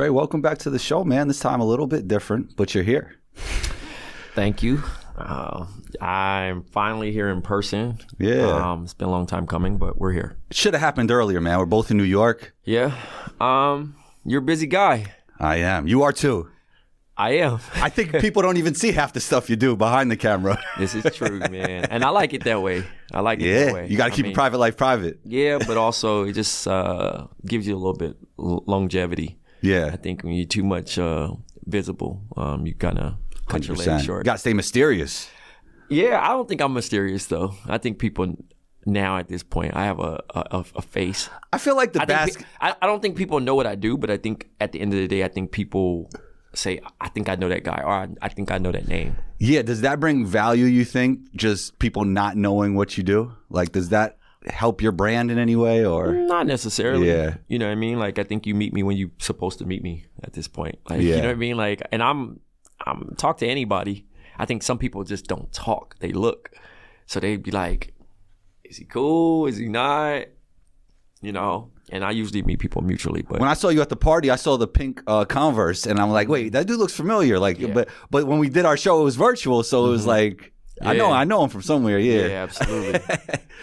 Ray, welcome back to the show, man. This time a little bit different, but you're here. Thank you. I'm finally here in person. Yeah. It's been a long time coming, but we're here. It should have happened earlier, man. We're both in New York. Yeah. You're a busy guy. I am. You are too. I am. I think people don't even see half the stuff you do behind the camera. This is true, man. And I like it that way. I like it that way. You got to keep your private life private. Yeah, but also it just gives you a little bit longevity. Yeah. I think when you're too much visible, you kind of cut your legs short. You got to stay mysterious. Yeah, I don't think I'm mysterious, though. I think people now at this point, I have a face. I feel like I don't think people know what I do, but I think at the end of the day, I think people say, I think I know that guy, or I think I know that name. Yeah, does that bring value, you think? Just people not knowing what you do? Like, does that help your brand in any way, or? Not necessarily. Yeah. You know what I mean? Like, I think you meet me when you're supposed to meet me at this point. Like, yeah. You know what I mean? Like, and I'm talk to anybody. I think some people just don't talk. They look. So they'd be like, is he cool? Is he not? You know? And I usually meet people mutually. But when I saw you at the party, I saw the pink Converse, and I'm like, wait, that dude looks familiar. Like, yeah. but when we did our show, it was virtual, so it was like, yeah. I know him from somewhere. Yeah, yeah, absolutely.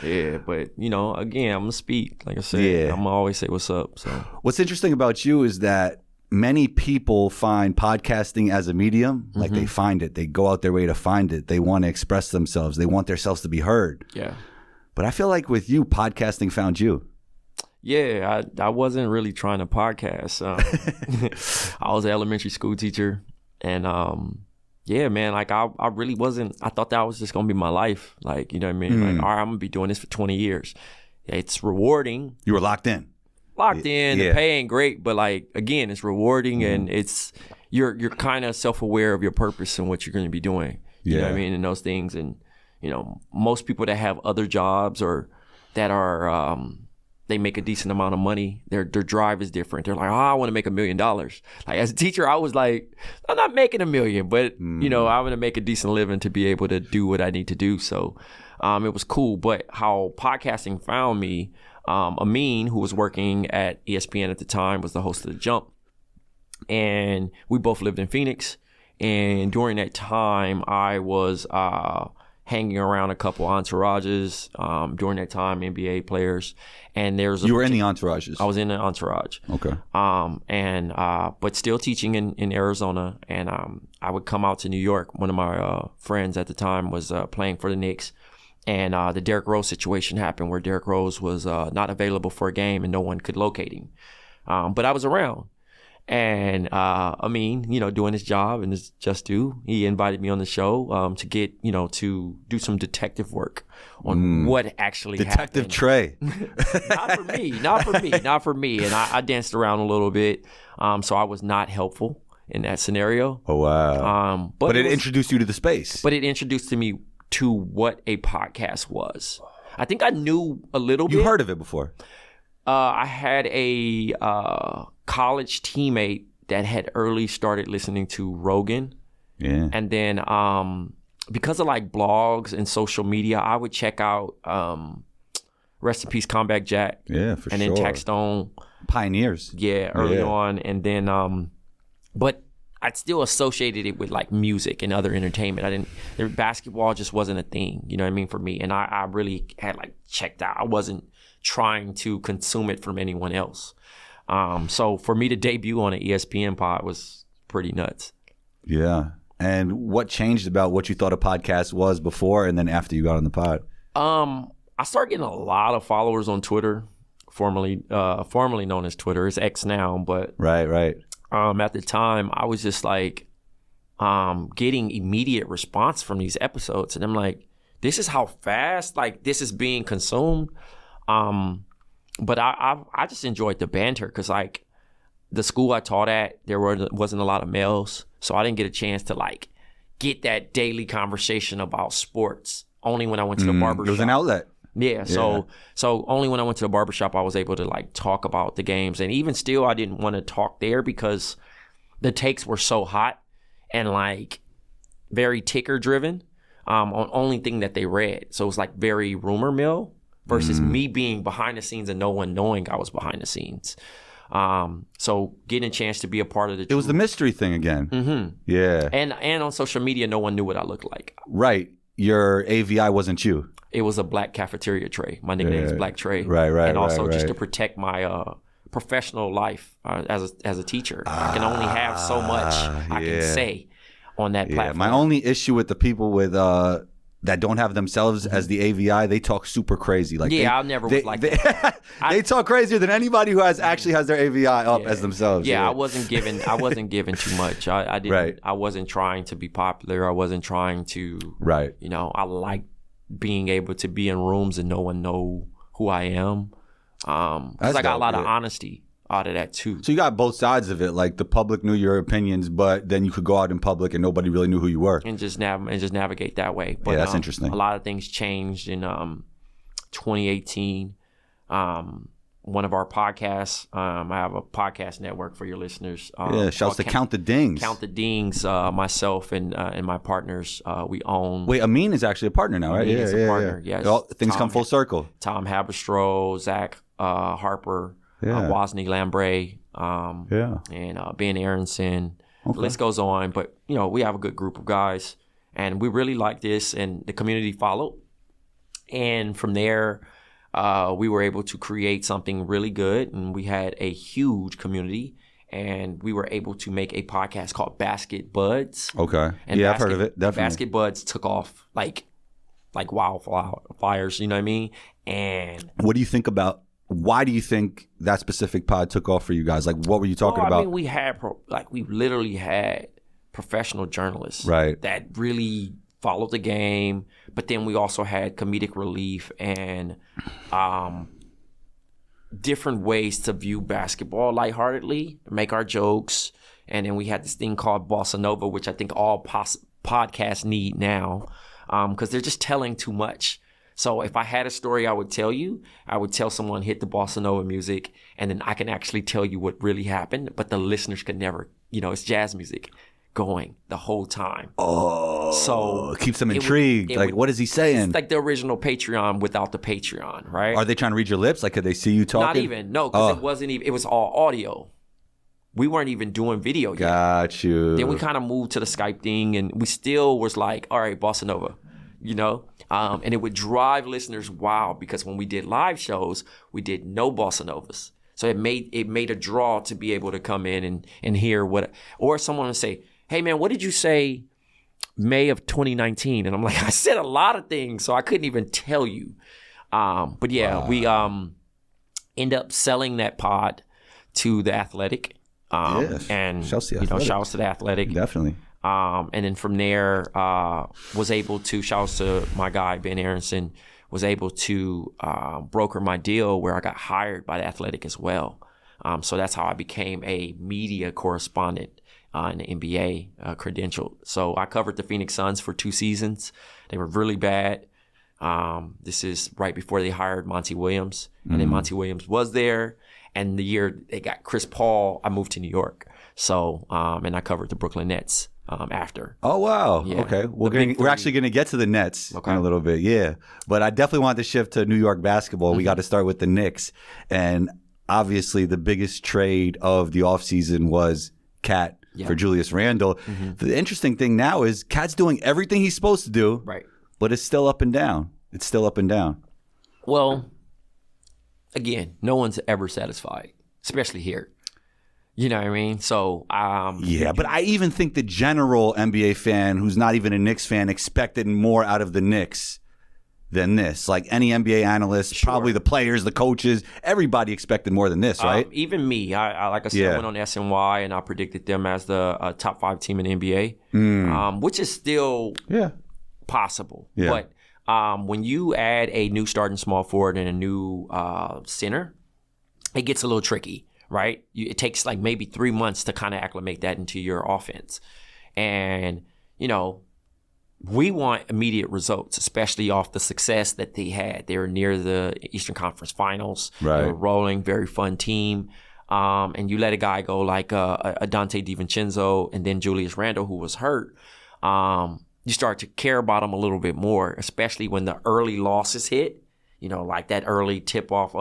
Yeah, but you know, again, I'm gonna speak. Like I said, I'm gonna always say what's up. So what's interesting about you is that many people find podcasting as a medium, like they find it, they go out their way to find it, they want to express themselves, they want themselves to be heard. Yeah. But I feel like with you, podcasting found you. Yeah, I wasn't really trying to podcast. I was an elementary school teacher, and yeah, man, like I really wasn't. I thought that was just gonna be my life. Like, you know what I mean? Like, all right, I'm gonna be doing this for 20 years. It's rewarding. You were locked in. In. The pay ain't great, but like, again, it's rewarding, and it's you're kind of self-aware of your purpose and what you're going to be doing. You know what I mean? And those things, and you know, most people that have other jobs or that are they make a decent amount of money, their drive is different. They're like, oh, I want to make $1 million. Like, as a teacher, I was like, I'm not making $1 million, but you know, I'm going to make a decent living to be able to do what I need to do. So it was cool. But how podcasting found me, Amin, who was working at ESPN at the time, was the host of The Jump. And we both lived in Phoenix. And during that time, I was hanging around a couple entourages during that time, NBA players. And there's you were in the entourages. I was in the entourage. Okay. But still teaching in Arizona. And I would come out to New York. One of my friends at the time was playing for the Knicks. And the Derrick Rose situation happened where Derrick Rose was not available for a game and no one could locate him. But I was around. And I mean, you know, doing his job and his just due, he invited me on the show to get, you know, to do some detective work on what actually Detective happened. Trey. Not for me. And I danced around a little bit. So I was not helpful in that scenario. Oh, wow. But it introduced you to the space. But it introduced me to what a podcast was. I think I knew a little bit. You heard of it before? I had a college teammate that had early started listening to Rogan. Yeah. And then because of like blogs and social media, I would check out rest in peace Combat Jack. Yeah, for and sure. And then Taxstone. Pioneers. Yeah, early on. And then but I'd still associated it with like music and other entertainment. Basketball just wasn't a thing, you know what I mean, for me. And I really had like checked out. I wasn't trying to consume it from anyone else. So for me to debut on an ESPN pod was pretty nuts. Yeah. And what changed about what you thought a podcast was before and then after you got on the pod? I started getting a lot of followers on Twitter, formerly known as Twitter. It's X now, but right. At the time, I was just like getting immediate response from these episodes. And I'm like, this is how fast like this is being consumed. But I just enjoyed the banter because like the school I taught at, there wasn't a lot of males. So I didn't get a chance to like get that daily conversation about sports. Only when I went to the barbershop. It was an outlet. Yeah, so only when I went to the barbershop, I was able to like talk about the games. And even still, I didn't want to talk there because the takes were so hot and like very ticker driven on only thing that they read. So it was like very rumor mill versus me being behind the scenes and no one knowing I was behind the scenes. So getting a chance to be a part of it was the mystery thing again. Mm-hmm. Yeah. And on social media, no one knew what I looked like. Right. Your AVI wasn't you. It was a black cafeteria tray. My nickname is Black Tray. Right. And also just to protect my professional life as a teacher. I can only have so much I can say on that platform. My only issue with the people with that don't have themselves as the AVI, they talk super crazy. Like I never was like that. They talk crazier than anybody who actually has their AVI up as themselves. I wasn't given too much. I didn't. Right. I wasn't trying to be popular. I wasn't trying to. Right. You know, I like being able to be in rooms and no one know who I am. Because I got a lot of honesty out of that too. So you got both sides of it. Like the public knew your opinions, but then you could go out in public and nobody really knew who you were. And just navigate that way. But that's interesting. A lot of things changed in 2018. One of our podcasts, I have a podcast network for your listeners. Shouts to Count the Dings. Count the Dings. Myself and my partners, we own. Wait, Amin is actually a partner now, right? Amin is a partner. Yes. Things come full circle. Tom Haberstroh, Zach Harper. Wozny Lambre, and Ben Aronson. The list goes on, but we have a good group of guys, and we really like this, and the community followed. And from there, we were able to create something really good, and we had a huge community, and we were able to make a podcast called Basket Buds. Okay, and I've heard of it. Definitely, Basket Buds took off like wildfires. You know what I mean? And what do you think about? Why do you think that specific pod took off for you guys? Like, what were you talking about? I mean, we literally had professional journalists that really followed the game, but then we also had comedic relief and different ways to view basketball lightheartedly, make our jokes, and then we had this thing called Bossa Nova, which I think all podcasts need now, because they're just telling too much. So if I had a story I would tell someone hit the Bossa Nova music, and then I can actually tell you what really happened, but the listeners could never, it's jazz music going the whole time. Oh, so it keeps them intrigued. What is he saying? It's like the original Patreon without the Patreon, right? Are they trying to read your lips? Like, could they see you talking? Not even, no, because it wasn't even, it was all audio. We weren't even doing video yet. Got you. Then we kind of moved to the Skype thing, and we still was like, all right, Bossa Nova. And it would drive listeners wild because when we did live shows, we did no bossa novas. So it made a draw to be able to come in and hear what, or someone would say, hey man, what did you say May of 2019? And I'm like, I said a lot of things, so I couldn't even tell you. But yeah, we end up selling that pod to The Athletic. And shouts to The Athletic. Definitely. And then from there, was able to, shouts to my guy, Ben Aronson, was able to broker my deal where I got hired by The Athletic as well. So that's how I became a media correspondent in the NBA credentialed. So I covered the Phoenix Suns for 2 seasons. They were really bad. This is right before they hired Monty Williams. And then Monty Williams was there. And the year they got Chris Paul, I moved to New York. So, and I covered the Brooklyn Nets. After. Oh, wow. Yeah. Okay. We're actually going to get to the Nets in a little bit. Yeah. But I definitely want to shift to New York basketball. We got to start with the Knicks. And obviously the biggest trade of the offseason was Cat for Julius Randle. The interesting thing now is Cat's doing everything he's supposed to do. Right. But it's still up and down. Well, again, no one's ever satisfied, especially here. You know what I mean? So, but I even think the general NBA fan who's not even a Knicks fan expected more out of the Knicks than this. Like any NBA analyst, probably the players, the coaches, everybody expected more than this, right? Even me. I like I said, I went on SNY and I predicted them as the top 5 team in the NBA, which is still possible. Yeah. But when you add a new starting small forward and a new center, it gets a little tricky. Right? It takes like maybe 3 months to kind of acclimate that into your offense. And, we want immediate results, especially off the success that they had. They were near the Eastern Conference Finals. Right. They were rolling, very fun team. And you let a guy go like a Dante DiVincenzo and then Julius Randle, who was hurt. You start to care about him a little bit more, especially when the early losses hit, like that early tip-off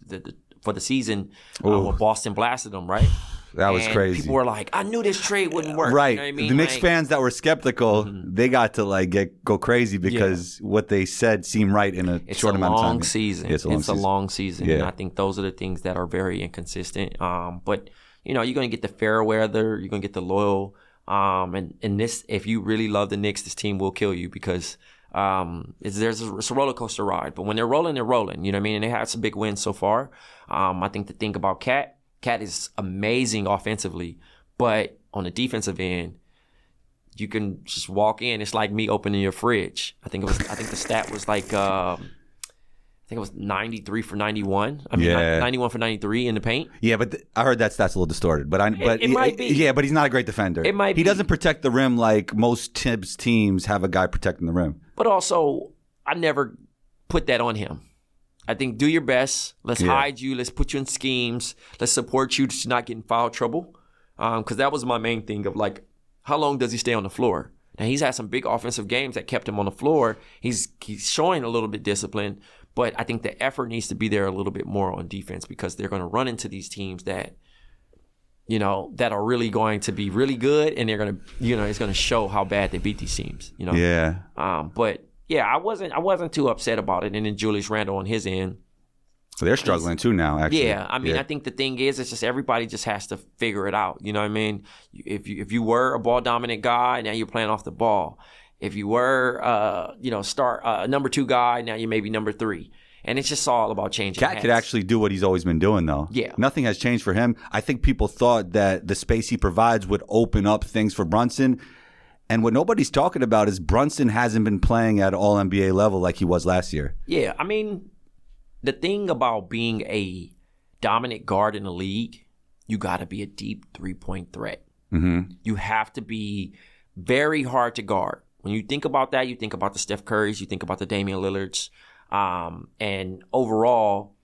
the for the season when Boston blasted them, right? That was crazy. People were like, I knew this trade wouldn't work. Right. You know what I mean? The Knicks fans that were skeptical, they got to like go crazy because what they said seemed right in a short amount of time. It's a long season. Yeah. And I think those are the things that are very inconsistent. But, you're going to get the fair weather. You're going to get the loyal. And this, if you really love the Knicks, this team will kill you because it's a roller coaster ride. But when they're rolling, they're rolling. You know what I mean? And they had some big wins so far. I think the thing about Cat is amazing offensively, but on the defensive end, you can just walk in. It's like me opening your fridge. I think the stat was like I think it was 93 for 91. 91 for 93 in the paint. Yeah, but I heard that stat's a little distorted. But it might be. Yeah, but he's not a great defender. It might be. He doesn't protect the rim like most Tibbs teams have a guy protecting the rim. But also, I never put that on him. I think do your best. Let's hide you. Let's put you in schemes. Let's support you to not get in foul trouble. Because that was my main thing of like, how long does he stay on the floor? Now, he's had some big offensive games that kept him on the floor. He's showing a little bit discipline, but I think the effort needs to be there a little bit more on defense because they're going to run into these teams that, that are really going to be really good, and they're going to, it's going to show how bad they beat these teams. Yeah. But yeah, I wasn't too upset about it. And then Julius Randle on his end. So they're struggling too now, actually. Yeah, I mean, I think the thing is, it's just everybody just has to figure it out. You know what I mean? If you were a ball dominant guy, now you're playing off the ball. If you were, number 2 guy, now you may be number 3. And it's just all about changing. Cat could actually do what he's always been doing, though. Yeah. Nothing has changed for him. I think people thought that the space he provides would open up things for Brunson. And what nobody's talking about is Brunson hasn't been playing at all NBA level like he was last year. Yeah, I mean, the thing about being a dominant guard in the league, you got to be a deep 3-point threat. Mm-hmm. You have to be very hard to guard. When you think about that, you think about the Steph Currys, you think about the Damian Lillards. And overall,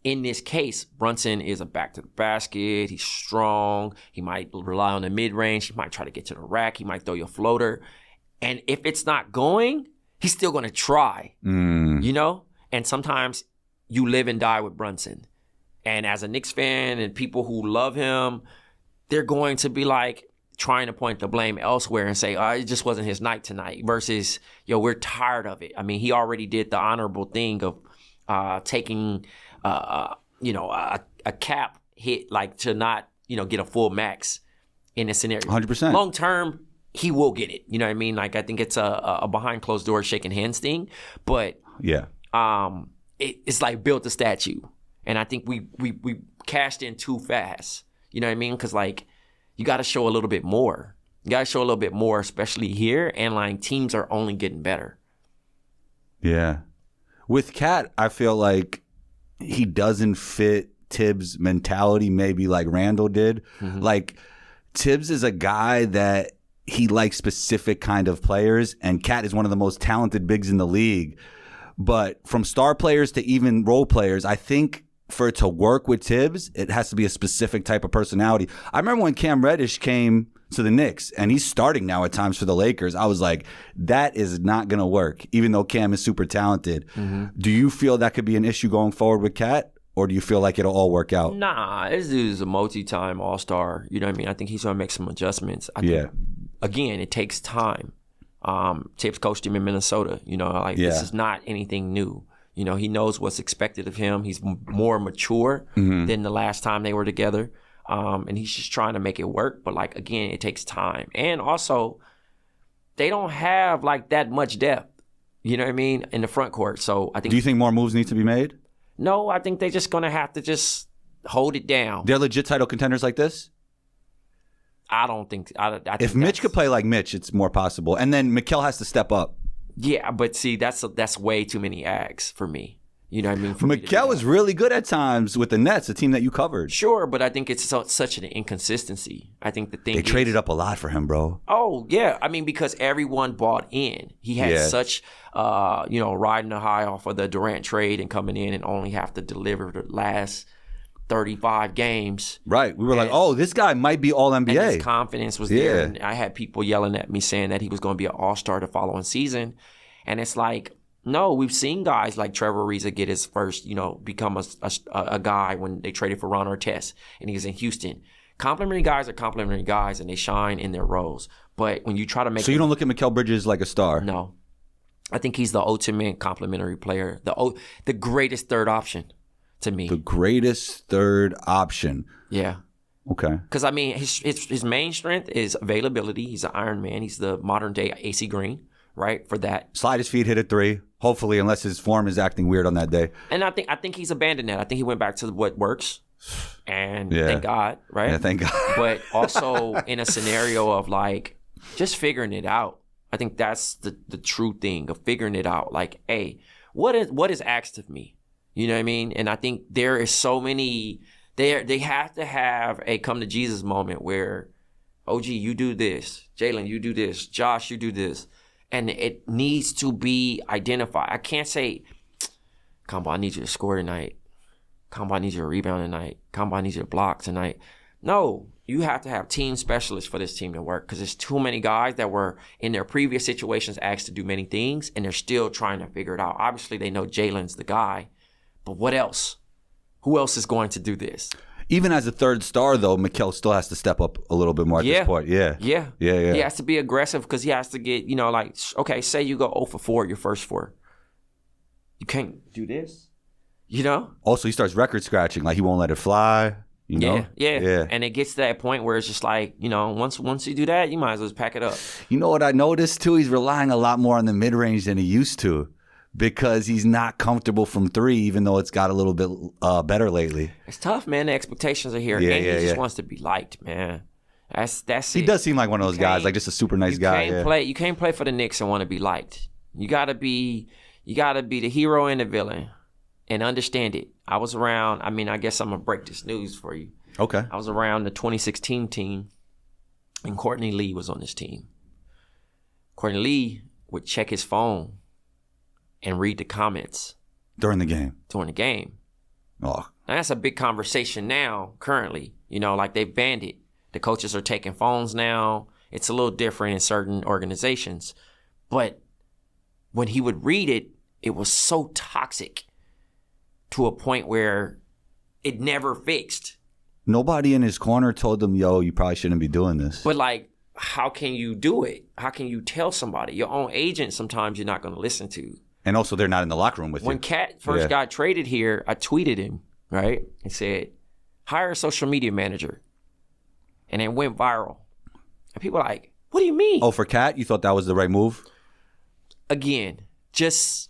in this case, Brunson is a back to the basket. He's strong. He might rely on the mid-range. He might try to get to the rack. He might throw you a floater. And if it's not going, he's still going to try, And sometimes you live and die with Brunson. And as a Knicks fan and people who love him, they're going to be like trying to point the blame elsewhere and say, it just wasn't his night tonight versus, we're tired of it. I mean, he already did the honorable thing of taking a cap hit, like to not, get a full max in this scenario. 100%. Long term, he will get it. You know what I mean? Like, I think it's a behind closed doors shaking hands thing. But yeah, it's like built a statue. And I think we cashed in too fast. You know what I mean? Because, like, you got to show a little bit more. You got to show a little bit more, especially here. And, like, teams are only getting better. Yeah. With Cat, I feel like he doesn't fit Tibbs' mentality maybe like Randall did. Mm-hmm. Like, Tibbs is a guy that he likes specific kind of players, and Cat is one of the most talented bigs in the league. But from star players to even role players, I think for it to work with Tibbs, it has to be a specific type of personality. I remember when Cam Reddish came to the Knicks, and he's starting now at times for the Lakers. I was like, that is not going to work, even though Cam is super talented. Mm-hmm. Do you feel that could be an issue going forward with Cat, or do you feel like it'll all work out? Nah, this dude is a multi-time all-star. You know what I mean? I think he's going to make some adjustments. I think, again, it takes time. Tibbs coached him in Minnesota. This is not anything new. He knows what's expected of him. He's more mature than the last time they were together. And he's just trying to make it work. But, like, again, it takes time. And also, they don't have, like, that much depth, you know what I mean, in the front court. So I think. Do you think more moves need to be made? No, I think they're just going to have to just hold it down. They're legit title contenders like this? I don't think. I think if Mitch could play like Mitch, it's more possible. And then Mikal has to step up. Yeah, but see, that's way too many ags for me. You know what I mean? Mikal was really good at times with the Nets, a team that you covered. Sure, but I think it's such an inconsistency. I think the thing they traded up a lot for him, bro. Oh yeah, I mean because everyone bought in. He had such, riding the high off of the Durant trade and coming in and only have to deliver the last 35 games. Right. We were like, oh, this guy might be all NBA. And his confidence was there. And I had people yelling at me saying that he was going to be an all-star the following season. And it's like, No, we've seen guys like Trevor Ariza get his first, become a guy when they traded for Ron Artest and he was in Houston. Complimentary guys are complimentary guys and they shine in their roles. But when you try to make... So you don't look at Mikal Bridges like a star? No. I think he's the ultimate complimentary player. The greatest third option to me. The greatest third option. Yeah. Okay. Because, I mean, his main strength is availability. He's an Iron Man. He's the modern-day AC Green, right, for that. Slide his feet, hit a three, hopefully, unless his form is acting weird on that day. And I think he's abandoned that. I think he went back to what works. And thank God, right? Yeah, thank God. But also in a scenario of, like, just figuring it out. I think that's the true thing of figuring it out. Like, hey, what is asked of me? You know what I mean? And I think there is so many... They have to have a come to Jesus moment where, OG, you do this. Jalen, you do this. Josh, you do this. And it needs to be identified. I can't say, Combo, I need you to score tonight. Combo, I need you to rebound tonight. Combo, I need you to block tonight. No, you have to have team specialists for this team to work because there's too many guys that were in their previous situations asked to do many things and they're still trying to figure it out. Obviously, they know Jalen's the guy, but what else? Who else is going to do this? Even as a third star, though, Mikal still has to step up a little bit more at this point. Yeah. He has to be aggressive because he has to get, okay, say you go 0 for 4, your first 4. You can't do this, Also, he starts record scratching. Like, he won't let it fly, Yeah. And it gets to that point where it's just like, once you do that, you might as well just pack it up. You know what I noticed, too? He's relying a lot more on the mid-range than he used to. Because he's not comfortable from 3, even though it's got a little bit better lately. It's tough, man. The expectations are here. And he just wants to be liked, man. That's it. He does seem like one of those guys, like just a super nice guy. You can't play for the Knicks and want to be liked. You gotta be the hero and the villain and understand it. I was around, I guess I'm gonna break this news for you. Okay. I was around the 2016 team and Courtney Lee was on this team. Courtney Lee would check his phone and read the comments. During the game. Oh. Now, that's a big conversation now, currently. Like they've banned it. The coaches are taking phones now. It's a little different in certain organizations. But when he would read it, it was so toxic to a point where it never fixed. Nobody in his corner told him, yo, you probably shouldn't be doing this. But like, how can you do it? How can you tell somebody? Your own agent sometimes you're not going to listen to. And also, they're not in the locker room with you. When Cat first got traded here, I tweeted him, right? And said, hire a social media manager. And it went viral. And people are like, what do you mean? Oh, for Cat? You thought that was the right move? Again, just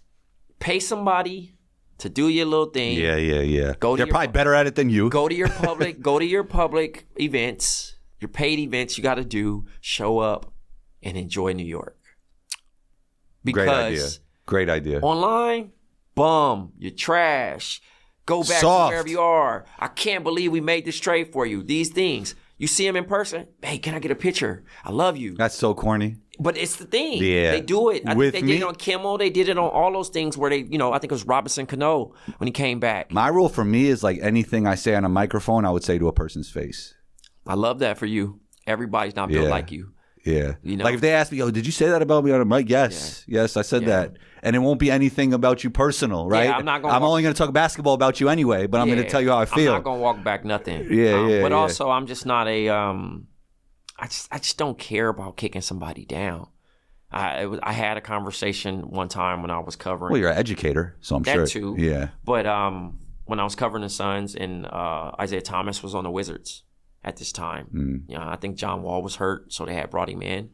pay somebody to do your little thing. Yeah. They're probably better at it than you. Go to your public events, your paid events you got to do, show up, and enjoy New York. Because Great idea. Online, bum, you're trash. Go back to wherever you are. I can't believe we made this trade for you. These things. You see him in person. Hey, can I get a picture? I love you. That's so corny. But it's the thing. Yeah. They do it. I think they did it on Kimmel. They did it on all those things where they, I think it was Robinson Cano when he came back. My rule for me is like anything I say on a microphone, I would say to a person's face. I love that for you. Everybody's not built like you. Yeah. Like if they ask me, yo, did you say that about me on a mic? Yes, I said that. And it won't be anything about you personal, right? Yeah, I'm only going to talk basketball about you anyway, but I'm going to tell you how I feel. I'm not going to walk back nothing. But also, I'm just not I just don't care about kicking somebody down. I had a conversation one time when I was covering. Well, you're an educator, so I'm sure. That too. Yeah. But when I was covering the Suns and Isaiah Thomas was on the Wizards at this time. I think John Wall was hurt, so they had brought him in.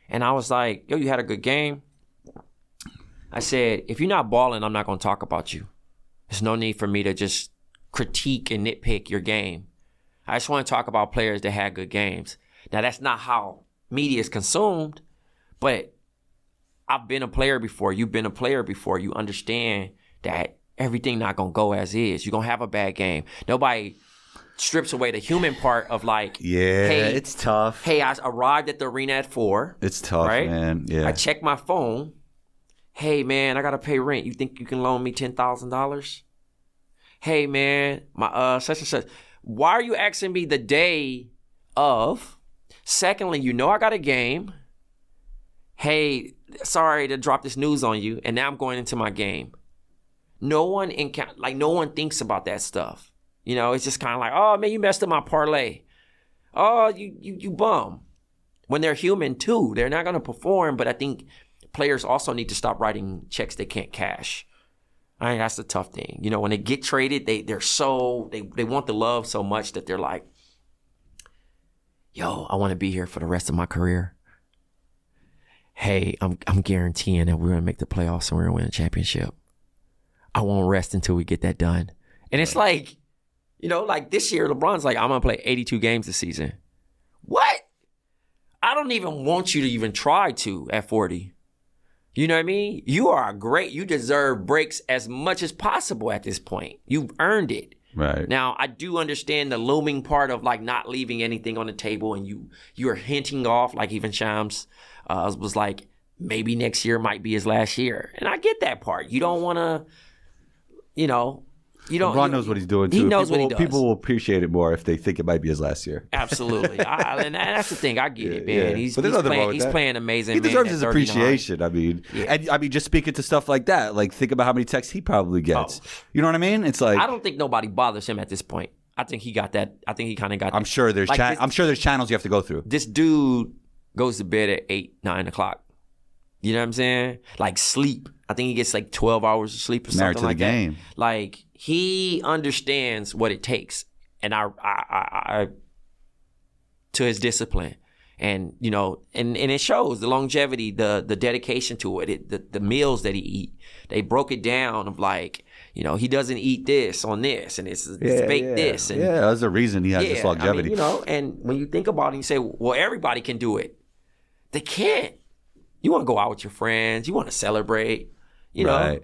And I was like, yo, you had a good game. I said, if you're not balling, I'm not going to talk about you. There's no need for me to just critique and nitpick your game. I just want to talk about players that had good games. Now, that's not how media is consumed, but I've been a player before. You've been a player before. You understand that everything not going to go as is. You're going to have a bad game. Nobody strips away the human part of like, hey, it's tough. Hey, I arrived at the arena at 4. It's tough, right? Man. Yeah. I checked my phone. Hey, man, I got to pay rent. You think you can loan me $10,000? Hey, man, my such and such. Why are you asking me the day of? Secondly, I got a game. hey, sorry to drop this news on you, and now I'm going into my game. No one thinks about that stuff. You know, it's just kind of like, oh man, you messed up my parlay. Oh, you bum. When they're human too, they're not going to perform. But I think players also need to stop writing checks they can't cash. I think that's the tough thing. You know, when they get traded, they want the love so much that they're like, yo, I want to be here for the rest of my career. Hey, I'm guaranteeing that we're going to make the playoffs and we're going to win a championship. I won't rest until we get that done. And it's like, you know, like this year, LeBron's like, I'm going to play 82 games this season. What? I don't even want you to even try to at 40. You know what I mean? You deserve breaks as much as possible at this point. You've earned it. Right. Now, I do understand the looming part of like not leaving anything on the table, and you're hinting off, like even Shams was like, maybe next year might be his last year. And I get that part. You don't want to, you don't. LeBron knows what he's doing too. He knows what he does. People will appreciate it more if they think it might be his last year. Absolutely. And that's the thing. I get it, man. Yeah. He's playing amazing. He deserves his 39. appreciation. I mean, and I mean, just speaking to stuff like that, like think about how many texts he probably gets. Oh. You know what I mean? It's like, I don't think nobody bothers him at this point. I think he got that. I think he kind of got. I'm sure there's there's channels you have to go through. This dude goes to bed at 8, 9 o'clock. You know what I'm saying? Like sleep. I think he gets like 12 hours of sleep or something like that. Married to the game. Like he understands what it takes, and I to his discipline, and you know, and it shows the longevity, the dedication to it, the meals that he eat. They broke it down of like, you know, he doesn't eat this on this, and it's baked this, and there's a reason he has this longevity. I mean, you know, and when you think about it, you say, well, everybody can do it. They can't. You want to go out with your friends. You want to celebrate. You know,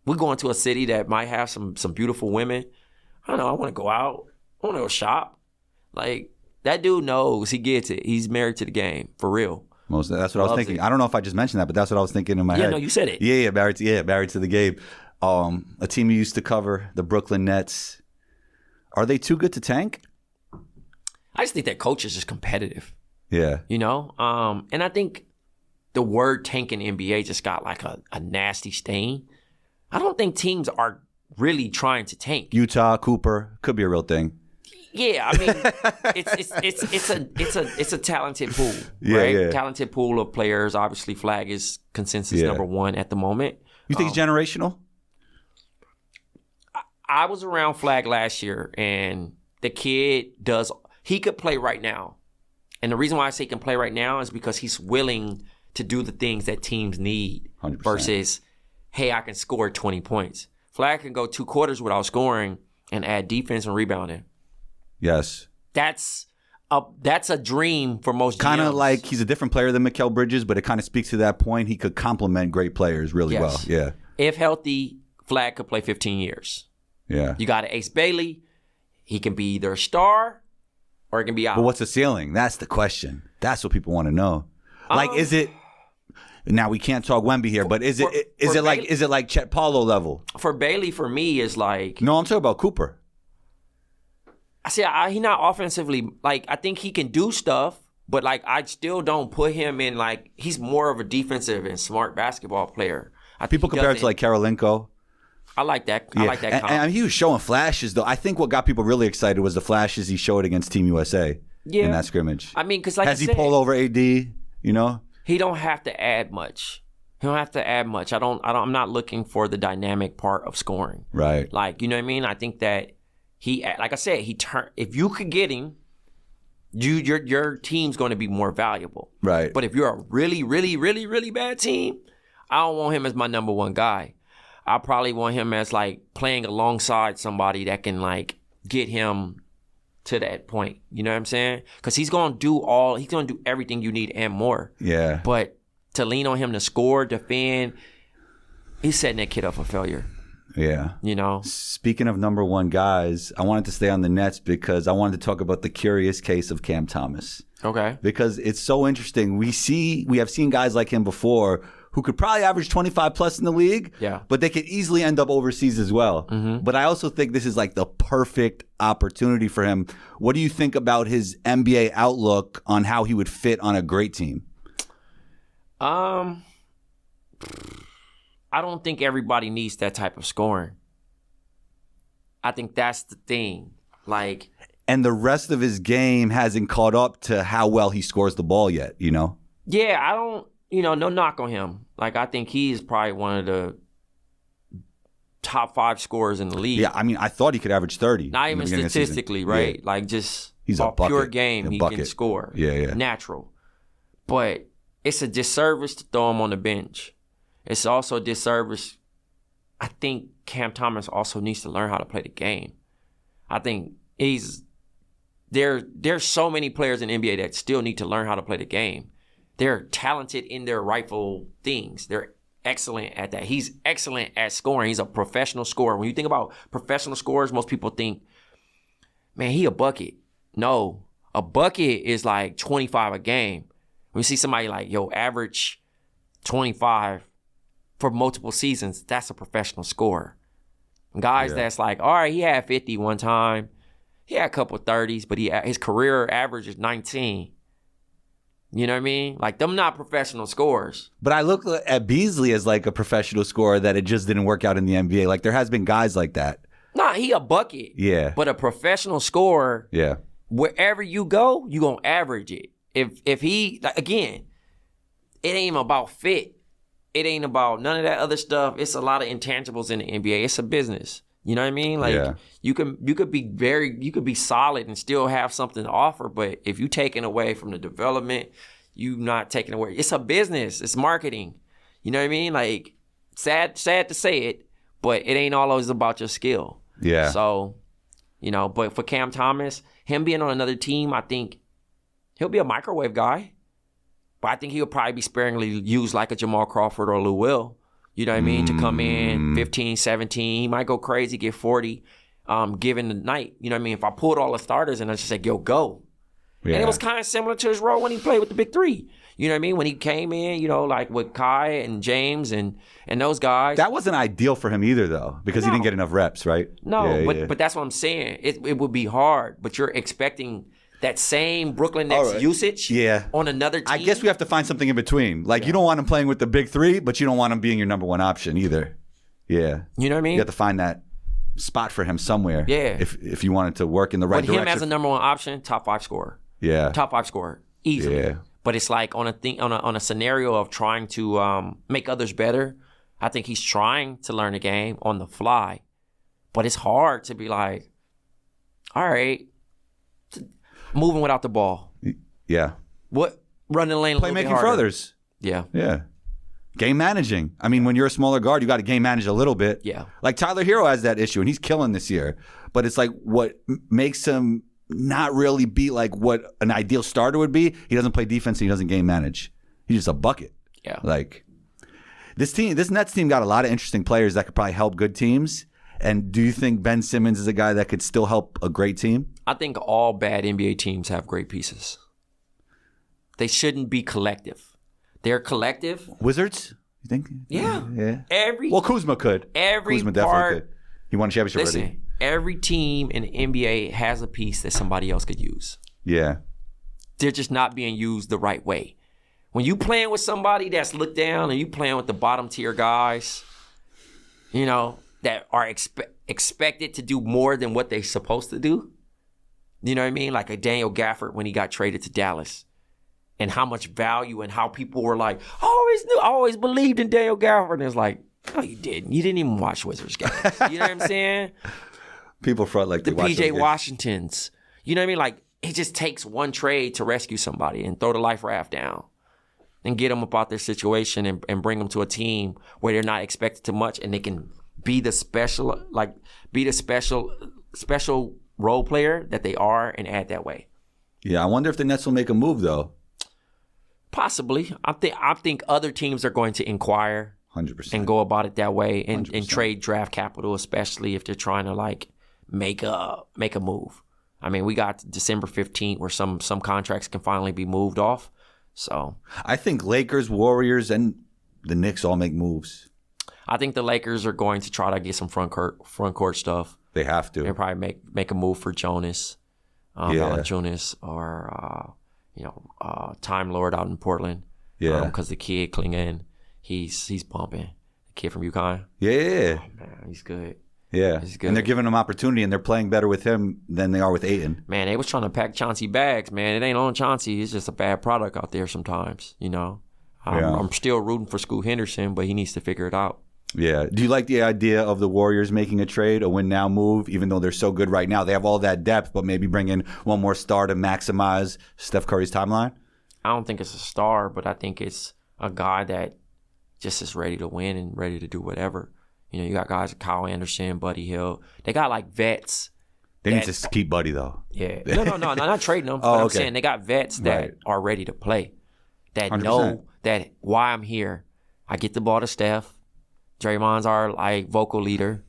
we're going to a city that might have some beautiful women. I don't know. I want to go out. I want to go shop. Like, that dude knows. He gets it. He's married to the game. For real. That's what I was thinking. I don't know if I just mentioned that, but that's what I was thinking in my head. Yeah, no, you said it. Yeah, married to the game. A team you used to cover, the Brooklyn Nets. Are they too good to tank? I just think that coach is just competitive. Yeah. You know? And I think the word tank in NBA just got like a nasty stain. I don't think teams are really trying to tank. Utah, Cooper, could be a real thing. Yeah, I mean, it's a talented pool, right? Yeah. Talented pool of players. Obviously, Flag is consensus number one at the moment. You think it's generational? I was around Flag last year, and the kid he could play right now. And the reason why I say he can play right now is because he's willing to do the things that teams need 100%. Versus, hey, I can score 20 points. Flag can go 2 quarters without scoring and add defense and rebounding. Yes. That's a dream for most GMs. Kind of like he's a different player than Mikal Bridges, but it kind of speaks to that point. He could complement great players really well. Yeah. If healthy, Flag could play 15 years. Yeah. You got Ace Bailey. He can be either a star or it can be out. But what's the ceiling? That's the question. That's what people want to know. Like, is it? Now we can't talk Wemby here, but is it like Chet Paulo level? For Bailey, for me, is like. No, I'm talking about Cooper. I see. He not offensively. Like, I think he can do stuff, but like I still don't put him in like he's more of a defensive and smart basketball player. People compare it to like Karolinko. I like that. Yeah. I like that. And he was showing flashes though. I think what got people really excited was the flashes he showed against Team USA. In that scrimmage. I mean, because like has he pulled over AD? You know, he don't have to add much. I'm not looking for the dynamic part of scoring. Right. Like, you know what I mean? I think that like I said, if you could get him, your team's going to be more valuable. Right. But if you're a really, really, really, really bad team, I don't want him as my number one guy. I probably want him as like playing alongside somebody that can like get him to that point. You know what I'm saying? Because he's going to do everything you need and more. Yeah. But to lean on him to score, defend, he's setting that kid up for failure. Yeah. You know? Speaking of number one guys, I wanted to stay on the Nets because I wanted to talk about the curious case of Cam Thomas. Okay. Because it's so interesting. We have seen guys like him before who could probably average 25 plus in the league, but they could easily end up overseas as well. Mm-hmm. But I also think this is like the perfect opportunity for him. What do you think about his NBA outlook on how he would fit on a great team? I don't think everybody needs that type of scoring. I think that's the thing. Like, and the rest of his game hasn't caught up to how well he scores the ball yet, you know? Yeah, I don't, no knock on him. Like, I think he's probably one of the top 5 scorers in the league. Yeah, I mean, I thought he could average 30. Not even statistically, right? Yeah. Like, just he's a pure game, he can score. Yeah. Natural. But it's a disservice to throw him on the bench. It's also a disservice. I think Cam Thomas also needs to learn how to play the game. I think there's so many players in the NBA that still need to learn how to play the game. They're talented in their rightful things. They're excellent at that. He's excellent at scoring. He's a professional scorer. When you think about professional scorers, most people think, man, he a bucket. No, a bucket is like 25 a game. When you see somebody like, average 25 for multiple seasons, that's a professional scorer. Guys that's like, all right, he had 50 one time. He had a couple of 30s, but his career average is 19. You know what I mean? Like, them not professional scorers. But I look at Beasley as like a professional scorer that it just didn't work out in the NBA. Like, there has been guys like that. Nah, he a bucket. Yeah. But a professional scorer, wherever you go, you going to average it. If he, again, it ain't about fit. It ain't about none of that other stuff. It's a lot of intangibles in the NBA. It's a business. You know what I mean? Like, you could be solid and still have something to offer, but if you taking away from the development, you not taking away. It's a business. It's marketing. You know what I mean? Like, sad to say it, but it ain't always about your skill. Yeah. So, but for Cam Thomas, him being on another team, I think he'll be a microwave guy, but I think he'll probably be sparingly used like a Jamal Crawford or Lou Will. You know what I mean? To come in 15, 17, he might go crazy, get 40, given the night. You know what I mean? If I pulled all the starters and I just said, go. Yeah. And it was kind of similar to his role when he played with the big 3. You know what I mean? When he came in, like with Kai and James and those guys. That wasn't ideal for him either, though, because he didn't get enough reps, right? No, but that's what I'm saying. It would be hard, but you're expecting that same Brooklyn Nets usage on another team. I guess we have to find something in between. Like, you don't want him playing with the big 3, but you don't want him being your number 1 option either. Yeah. You know what I mean? You have to find that spot for him somewhere. Yeah. If you want it to work in the right direction. But him as a number 1 option, top 5 scorer. Yeah. Top 5 scorer. Easily. Yeah. But it's like on a scenario of trying to make others better. I think he's trying to learn the game on the fly. But it's hard to be like, all right, moving without the ball. Yeah. What? Running the lane a little bit harder. Playmaking for others. Yeah. Yeah. Game managing. I mean, when you're a smaller guard, you got to game manage a little bit. Yeah. Like Tyler Hero has that issue, and he's killing this year. But it's like what makes him not really be like what an ideal starter would be. He doesn't play defense and he doesn't game manage. He's just a bucket. Yeah. Like this Nets team got a lot of interesting players that could probably help good teams. And do you think Ben Simmons is a guy that could still help a great team? I think all bad NBA teams have great pieces. They shouldn't be collective. They're collective. Wizards? You think? Yeah. Kuzma could. Kuzma definitely could. He won a championship already. Every team in the NBA has a piece that somebody else could use. Yeah. They're just not being used the right way. When you playing with somebody that's looked down and you playing with the bottom tier guys, that are expected to do more than what they're supposed to do. You know what I mean? Like a Daniel Gafford when he got traded to Dallas. And how much value and how people were like, I always believed in Daniel Gafford. And it's like, no, you didn't. You didn't even watch Wizards games. You know what I'm saying? People front like the PJ Washingtons. You know what I mean? Like, it just takes one trade to rescue somebody and throw the life raft down and get them about their situation and bring them to a team where they're not expected to much and they can be the special role player that they are and add that way. Yeah, I wonder if the Nets will make a move though. Possibly. I think other teams are going to inquire 100% and go about it that way and trade draft capital, especially if they're trying to like make a move. I mean, we got December 15th where some contracts can finally be moved off. So I think Lakers, Warriors, and the Knicks all make moves. I think the Lakers are going to try to get some front court stuff. They have to. They'll probably make a move for Jonas, Valanciunas, or Time Lord out in Portland. Yeah. Because the kid Klingon, he's bumping. The kid from UConn. Yeah. Oh, man, he's good. Yeah. He's good. And they're giving him opportunity, and they're playing better with him than they are with Ayton. Man, they was trying to pack Chauncey bags, man. It ain't on Chauncey. It's just a bad product out there sometimes, you know. I'm still rooting for Scoot Henderson, but he needs to figure it out. Yeah. Do you like the idea of the Warriors making a trade, a win-now move, even though they're so good right now? They have all that depth, but maybe bring in one more star to maximize Steph Curry's timeline? I don't think it's a star, but I think it's a guy that just is ready to win and ready to do whatever. You know, you got guys like Kyle Anderson, Buddy Hield. They got like vets. They need to keep Buddy, though. Yeah. No, not trading them. But I'm saying they got vets that are ready to play, that 100%. Know that why I'm here. I get the ball to Steph. Draymond's our like vocal leader,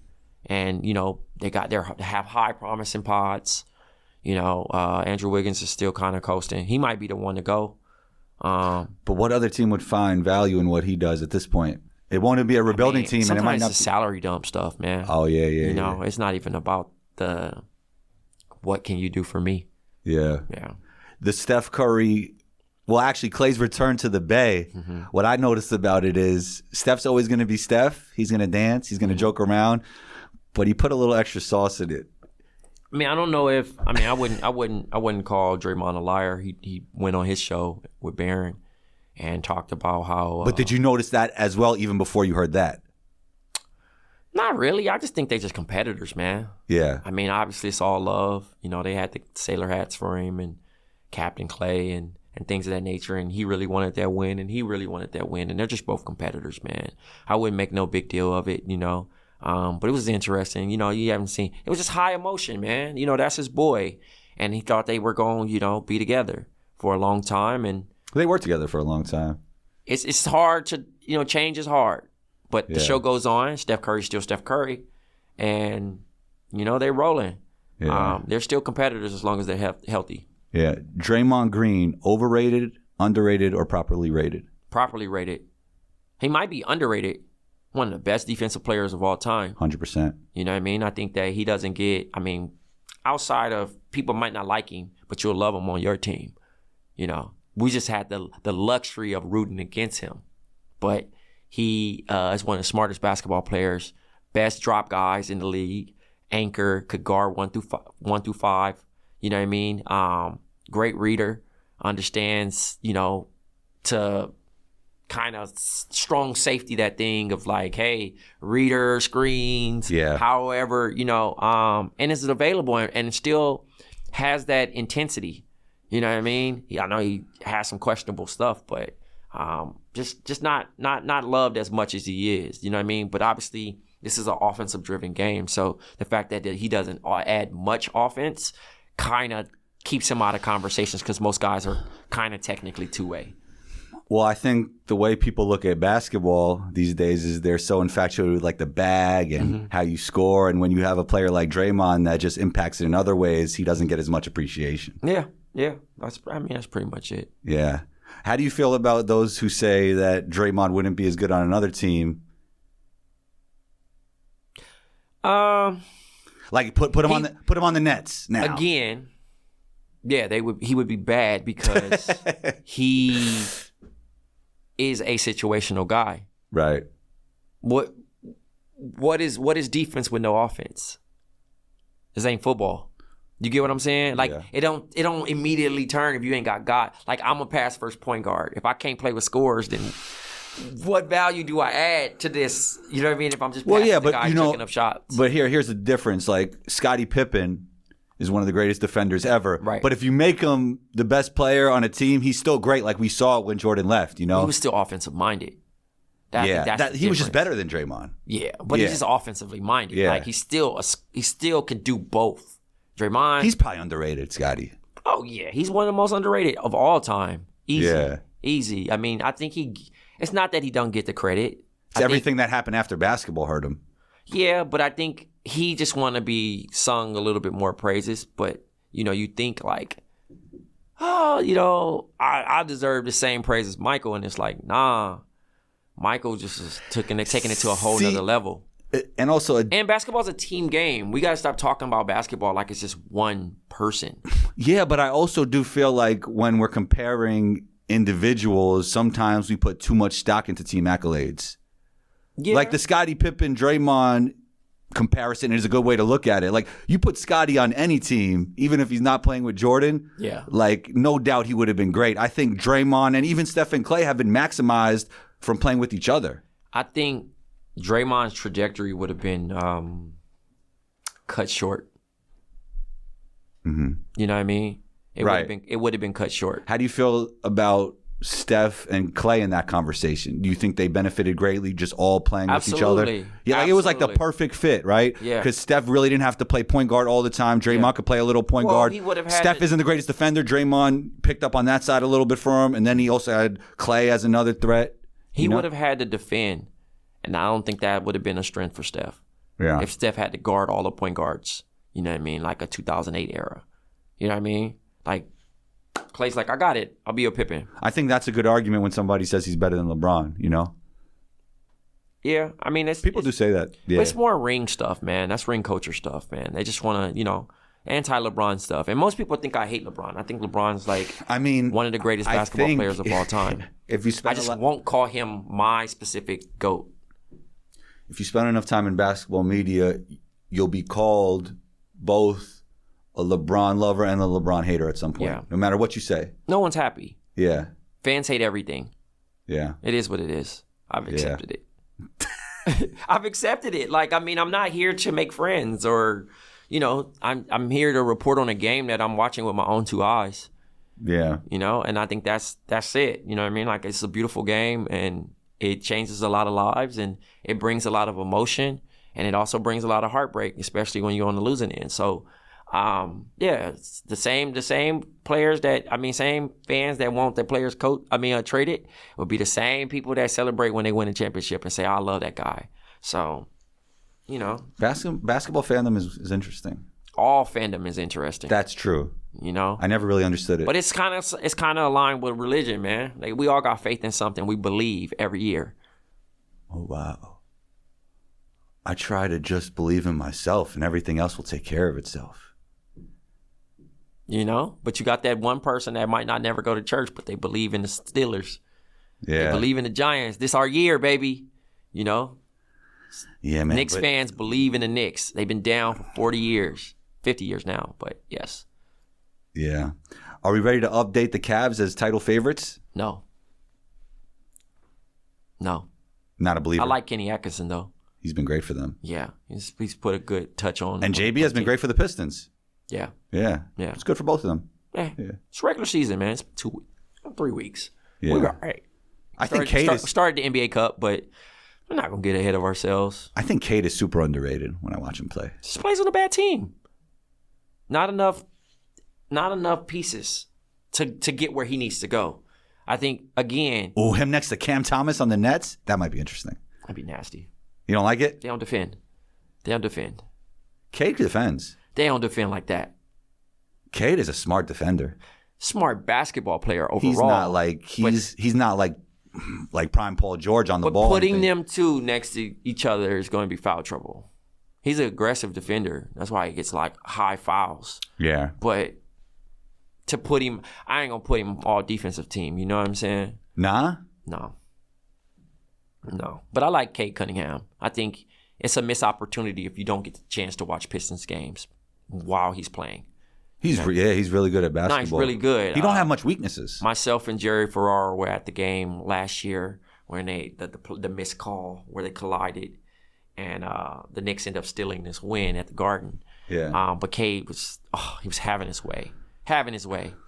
and you know they have high promising pods. You know, Andrew Wiggins is still kind of coasting. He might be the one to go. But what other team would find value in what he does at this point? It won't be a rebuilding team, and it might not. It's salary dump stuff, man. Oh yeah. You know, it's not even about the what can you do for me. Yeah. Yeah. The Steph Curry. Well, actually, Clay's return to the Bay, what I noticed about it is Steph's always going to be Steph. He's going to dance. He's going to joke around. But he put a little extra sauce in it. I mean, I don't know if – I mean, I wouldn't call Draymond a liar. He went on his show with Barron and talked about how But did you notice that as well even before you heard that? Not really. I just think they're just competitors, man. Yeah. I mean, obviously, it's all love. You know, they had the sailor hats for him and Captain Clay and things of that nature, and he really wanted that win, and he really wanted that win, and they're just both competitors, man. I wouldn't make no big deal of it, you know, but it was interesting, you know, you haven't seen, it was just high emotion, man, you know, that's his boy, and he thought they were going, you know, be together for a long time, and they worked together for a long time. It's hard to, you know, change is hard, but the show goes on. Steph Curry's still Steph Curry, and, you know, they're rolling. They're still competitors as long as they're healthy. Yeah. Draymond Green, overrated, underrated, or properly rated? Properly rated. He might be underrated. One of the best defensive players of all time. 100%. You know what I mean? I think that he doesn't get, I mean, outside of people might not like him, but you'll love him on your team. You know, we just had the luxury of rooting against him. But he is one of the smartest basketball players, best drop guys in the league, anchor, could guard 1 through 5. You know what I mean? Great reader, understands, you know, to kind of strong safety that thing of like, hey, reader, screens, however, you know, and is it available and still has that intensity. You know what I mean? I know he has some questionable stuff, but just not loved as much as he is. You know what I mean? But obviously, this is an offensive-driven game, so the fact that he doesn't add much offense kind of keeps him out of conversations because most guys are kind of technically two-way. Well, I think the way people look at basketball these days is they're so infatuated with like the bag and how you score. And when you have a player like Draymond that just impacts it in other ways, he doesn't get as much appreciation. Yeah. That's pretty much it. Yeah. How do you feel about those who say that Draymond wouldn't be as good on another team? Like put him on the Nets now. Again, yeah, he would be bad because he is a situational guy. Right. What is defense with no offense? This ain't football. You get what I'm saying? Like it don't immediately turn if you ain't got God. Like I'm a pass first point guard. If I can't play with scores, then what value do I add to this? You know what I mean? If I'm just passing the guy taking up shots. But here's the difference. Like Scottie Pippen is one of the greatest defenders ever. Right. But if you make him the best player on a team, he's still great. Like we saw when Jordan left. You know, he was still offensive minded. He was just better than Draymond. Yeah, but he's just offensively minded. Yeah. Like he still can do both. Draymond, he's probably underrated, Scottie. Oh yeah, he's one of the most underrated of all time. Easy. I mean, I think it's not that he don't get the credit. Everything that happened after basketball hurt him. Yeah, but I think he just want to be sung a little bit more praises. But, you know, you think like, oh, you know, I deserve the same praise as Michael. And it's like, nah, Michael just is taking it to a whole nother level. And also, and basketball's a team game. We got to stop talking about basketball like it's just one person. Yeah, but I also do feel like when we're comparing individuals, sometimes we put too much stock into team accolades. Yeah. Like the Scottie Pippen, Draymond comparison is a good way to look at it. Like you put Scottie on any team, even if he's not playing with Jordan, like no doubt he would have been great. I think Draymond and even Steph and Clay have been maximized from playing with each other. I think Draymond's trajectory would have been cut short. Mm-hmm. You know what I mean? It would have been cut short. How do you feel about Steph and Clay in that conversation? Do you think they benefited greatly just all playing with each other? Yeah, like it was like the perfect fit, right? Yeah. Because Steph really didn't have to play point guard all the time. Draymond could play a little point guard. Steph isn't the greatest defender. Draymond picked up on that side a little bit for him, and then he also had Clay as another threat. He would have had to defend, and I don't think that would have been a strength for Steph. Yeah. If Steph had to guard all the point guards, you know what I mean? Like a 2008 era. You know what I mean? Like, Clay's like, I got it. I'll be a Pippen. I think that's a good argument when somebody says he's better than LeBron, you know? Yeah, I mean, people do say that. Yeah. But it's more ring stuff, man. That's ring culture stuff, man. They just want to, anti-LeBron stuff. And most people think I hate LeBron. I think LeBron's one of the greatest basketball players of all time. I just won't call him my specific GOAT. If you spend enough time in basketball media, you'll be called both a LeBron lover and a LeBron hater at some point. Yeah. No matter what you say. No one's happy. Yeah. Fans hate everything. Yeah. It is what it is. I've accepted it. I've accepted it. I'm not here to make friends or, I'm here to report on a game that I'm watching with my own two eyes. Yeah. And I think that's it. You know what I mean? Like, it's a beautiful game and it changes a lot of lives and it brings a lot of emotion and it also brings a lot of heartbreak, especially when you're on the losing end. So, it's the same players same fans that want their players traded would be the same people that celebrate when they win a championship and say, I love that guy. So, basketball fandom is interesting. All fandom is interesting. That's true. I never really understood it. But it's kind of aligned with religion, man. Like, we all got faith in something we believe every year. Oh, wow. I try to just believe in myself and everything else will take care of itself. But you got that one person that might not never go to church, but they believe in the Steelers. Yeah. They believe in the Giants. This our year, baby. Yeah, man. Knicks fans believe in the Knicks. They've been down for 40 years, 50 years now, but yes. Yeah. Are we ready to update the Cavs as title favorites? No. Not a believer. I like Kenny Atkinson, though. He's been great for them. Yeah. He's put a good touch on. And JB has been great for the Pistons. Yeah. Yeah. It's good for both of them. Yeah. It's regular season, man. It's 3 weeks. Yeah. We're all right. I think Cade started the NBA Cup, but we're not going to get ahead of ourselves. I think Cade is super underrated when I watch him play. Just plays on a bad team. Not enough pieces to get where he needs to go. I think, again... Oh, him next to Cam Thomas on the Nets? That might be interesting. That'd be nasty. You don't like it? They don't defend. Cade defends. They don't defend like that. Cade is a smart defender. Smart basketball player overall. He's not like prime Paul George on the ball. But putting them two next to each other is going to be foul trouble. He's an aggressive defender. That's why he gets high fouls. Yeah. But to put him, I ain't gonna put him all defensive team. You know what I'm saying? Nah. No. But I like Cade Cunningham. I think it's a missed opportunity if you don't get the chance to watch Pistons games while he's playing. He's really good at basketball. No, he's really good. He don't have much weaknesses. Myself and Jerry Ferrara were at the game last year when the missed call where they collided, and the Knicks ended up stealing this win at the Garden. Yeah. But Cade was having his way,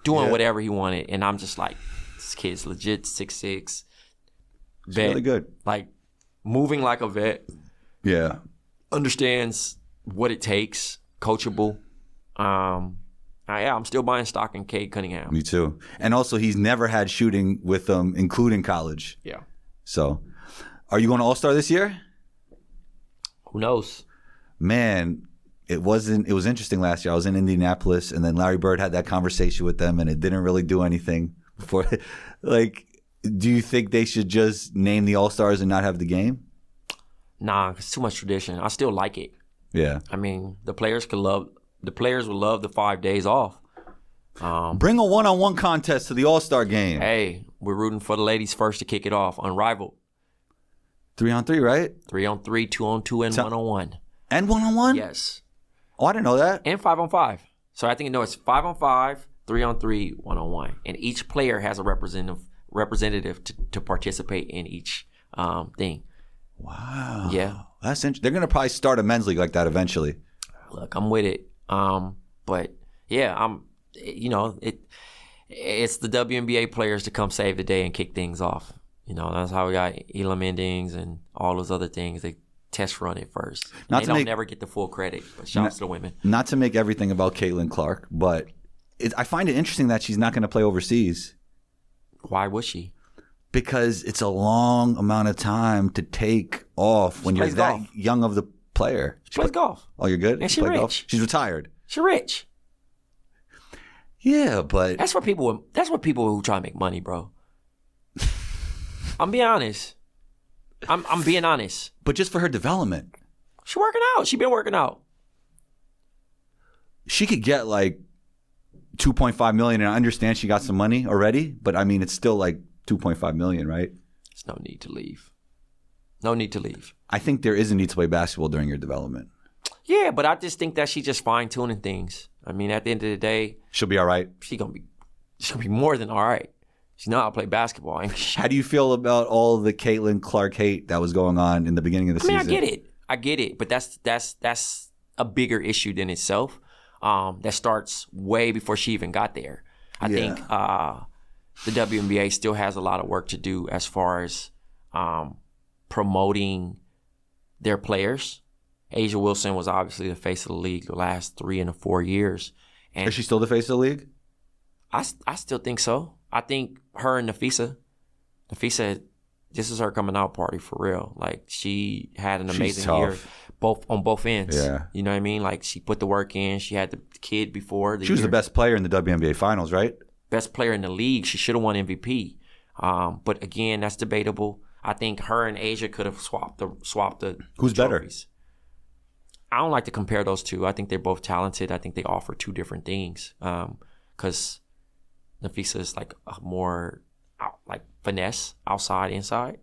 doing whatever he wanted, and I'm just like, this kid's legit 6'6". He's really good. Moving like a vet. Yeah. Understands what it takes. Coachable. I'm still buying stock in Cade Cunningham. Me too. And also, he's never had shooting with them, including college. Yeah. So, are you going to All-Star this year? Who knows? Man, it was interesting last year. I was in Indianapolis, and then Larry Bird had that conversation with them, and it didn't really do anything before. Do you think they should just name the All-Stars and not have the game? Nah, it's too much tradition. I still like it. Yeah. I mean, the players would love the 5 days off. Bring a one-on-one contest to the All-Star game. Hey, We're rooting for the ladies first to kick it off. Unrivaled. 3-on-3, right? 3-on-3, 2-on-2, and 1-on-1. And 1-on-1? Yes. Oh, I didn't know that. And 5-on-5. So I think it's 5-on-5, 3-on-3, 1-on-1, and each player has a representative to participate in each thing. Wow. Yeah. That's interesting. They're gonna probably start a men's league like that eventually. Look, I'm with it. But yeah, it's the WNBA players to come save the day and kick things off. That's how we got Elam Endings and all those other things. They test run it first. They don't never get the full credit, but shouts to the women. Not to make everything about Caitlin Clark, but I find it interesting that she's not going to play overseas. Why would she? Because it's a long amount of time to take off when you're that young of the player. She plays golf. Oh, you're good? And she's rich. Golf? She's retired. She's rich. Yeah, but that's what people who try to make money, bro. I'm being honest. I'm being honest. But just for her development. She's working out. She's been working out. She could get like $2.5 million, and I understand she got some money already, but I mean, it's still like $2.5 million, right? There's no need to leave. No need to leave. I think there is a need to play basketball during your development. Yeah, but I just think that she's just fine-tuning things. I mean, at the end of the day, she'll be all right. She's gonna be more than all right. She knows how to play basketball. How do you feel about all the Caitlin Clark hate that was going on in the beginning of the season? I get it, but that's a bigger issue than itself. That starts way before she even got there. I think the WNBA still has a lot of work to do as far as promoting their players. A'ja Wilson was obviously the face of the league the last 3 and 4 years. And is she still the face of the league? I still think so. I think her and Nafisa, this is her coming out party for real. Like, she had an amazing year on both ends. Yeah. You know what I mean? Like, she put the work in. She had the kid before. She was the best player in the WNBA finals, right? Best player in the league. She should have won MVP. But again, that's debatable. I think her and A'ja could have swapped the Who's trophies. Better? I don't like to compare those two. I think they're both talented. I think they offer two different things. Because Nafisa is like a more like finesse, outside, inside.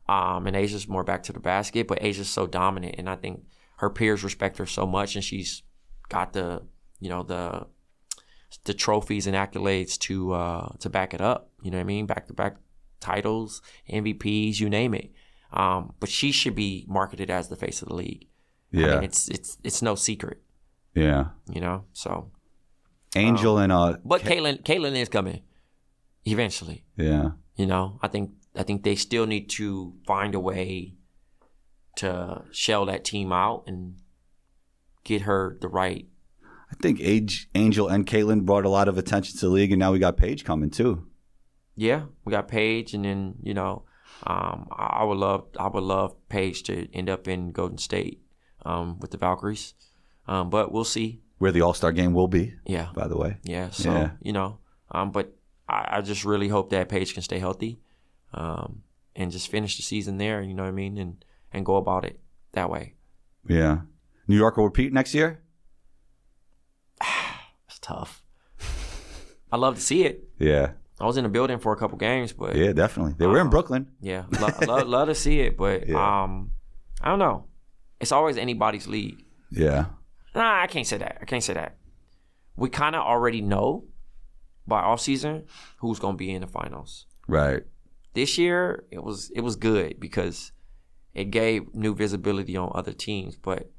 And A'ja's more back to the basket, but A'ja's so dominant, and I think her peers respect her so much, and she's got the trophies and accolades to back it up. You know what I mean? Back-to-back titles, MVPs, you name it. But she should be marketed as the face of the league. Yeah, I mean, it's no secret. Yeah, so. Angel and but Caitlin is coming eventually. Yeah, I think they still need to find a way to shell that team out and get her the right. I think Angel and Caitlin brought a lot of attention to the league, and now we got Paige coming too. Yeah, we got Paige, and then I would love Paige to end up in Golden State with the Valkyries, but we'll see. Where the All-Star game will be, by the way. Yeah, so, but I just really hope that Paige can stay healthy and just finish the season there, you know what I mean, and go about it that way. Yeah. New York will repeat next year? It's tough. I love to see it. Yeah. I was in the building for a couple games, but... Yeah, definitely. They were in Brooklyn. Yeah, love to see it, but I don't know. It's always anybody's league. Yeah. Nah, I can't say that. We kind of already know by offseason who's going to be in the finals. Right. This year, it was good because it gave new visibility on other teams. But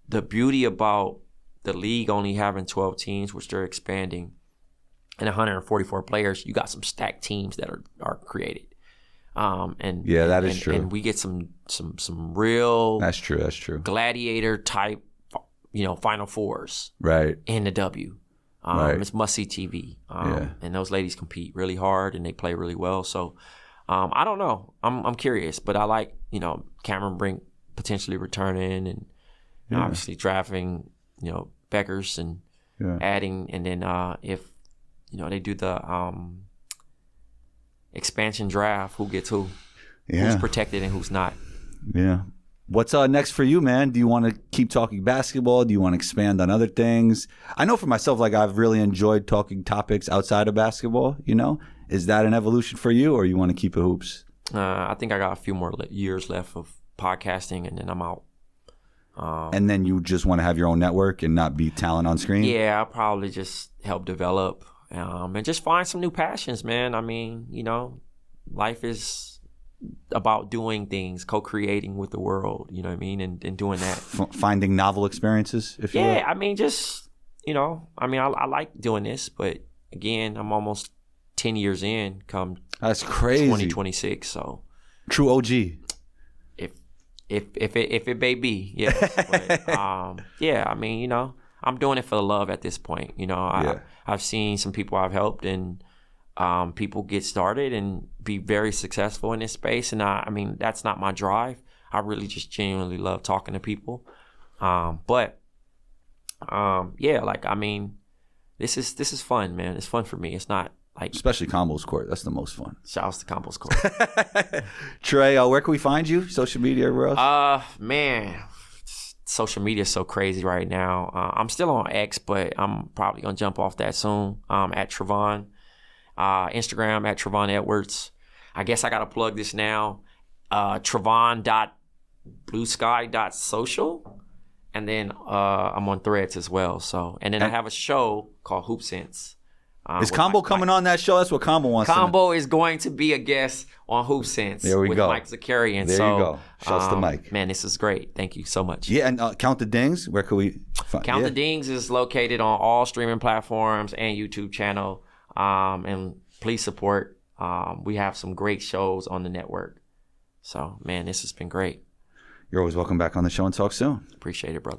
the beauty about the league only having 12 teams, which they're expanding, and 144 players, you got some stacked teams that are created. That is true. And we get some real... That's true. Gladiator type, Final Fours. Right. In the W. Right. It's must-see TV. And those ladies compete really hard and they play really well. So, I don't know. I'm curious, but I like, Cameron Brink potentially returning and obviously drafting, Beckers and adding, and then if, they do the expansion draft, who gets who? Who's protected and who's not? Yeah. What's next for you, man? Do you want to keep talking basketball? Do you want to expand on other things? I know for myself, like, I've really enjoyed talking topics outside of basketball, Is that an evolution for you, or you want to keep it hoops? I think I got a few more years left of podcasting, and then I'm out. And then you just want to have your own network and not be talent on screen? Yeah, I'll probably just help develop and just find some new passions, man. I mean, you know, life is about doing things, co-creating with the world, you know what I mean, and doing that. Finding novel experiences, if you will? Yeah, I mean, just, you know, I mean, I like doing this, but again, I'm almost 10 years in come That's crazy. 2026, so. True OG. If it may be, yeah. But, yeah, I mean, you know, I'm doing it for the love at this point. You know, I've seen some people I've helped and people get started and be very successful in this space. And I mean, that's not my drive. I really just genuinely love talking to people. But yeah, like, I mean, this is fun, man. It's fun for me. It's not like, especially Combos Court. That's the most fun. Shouts to Combos Court. Trey, where can we find you? Social media, everywhere else? Man, social media is so crazy right now. I'm still on X, but I'm probably gonna jump off that soon. At Trevon, Instagram at Trevon Edwards. I guess I gotta plug this now. Trevon.bluesky.social, and then I'm on Threads as well. So, and then I have a show called Hoop Sense. Is Combo coming on that show? That's what Combo wants. Combo is going to be a guest on Hoop Sense with Mike Zakarian. There you go. Shouts to Mike. Man, this is great. Thank you so much. Yeah, and Count the Dings. Where can we find? Count the Dings is located on all streaming platforms and YouTube channel. And please support. We have some great shows on the network. So, man, this has been great. You're always welcome back on the show, and talk soon. Appreciate it, brother.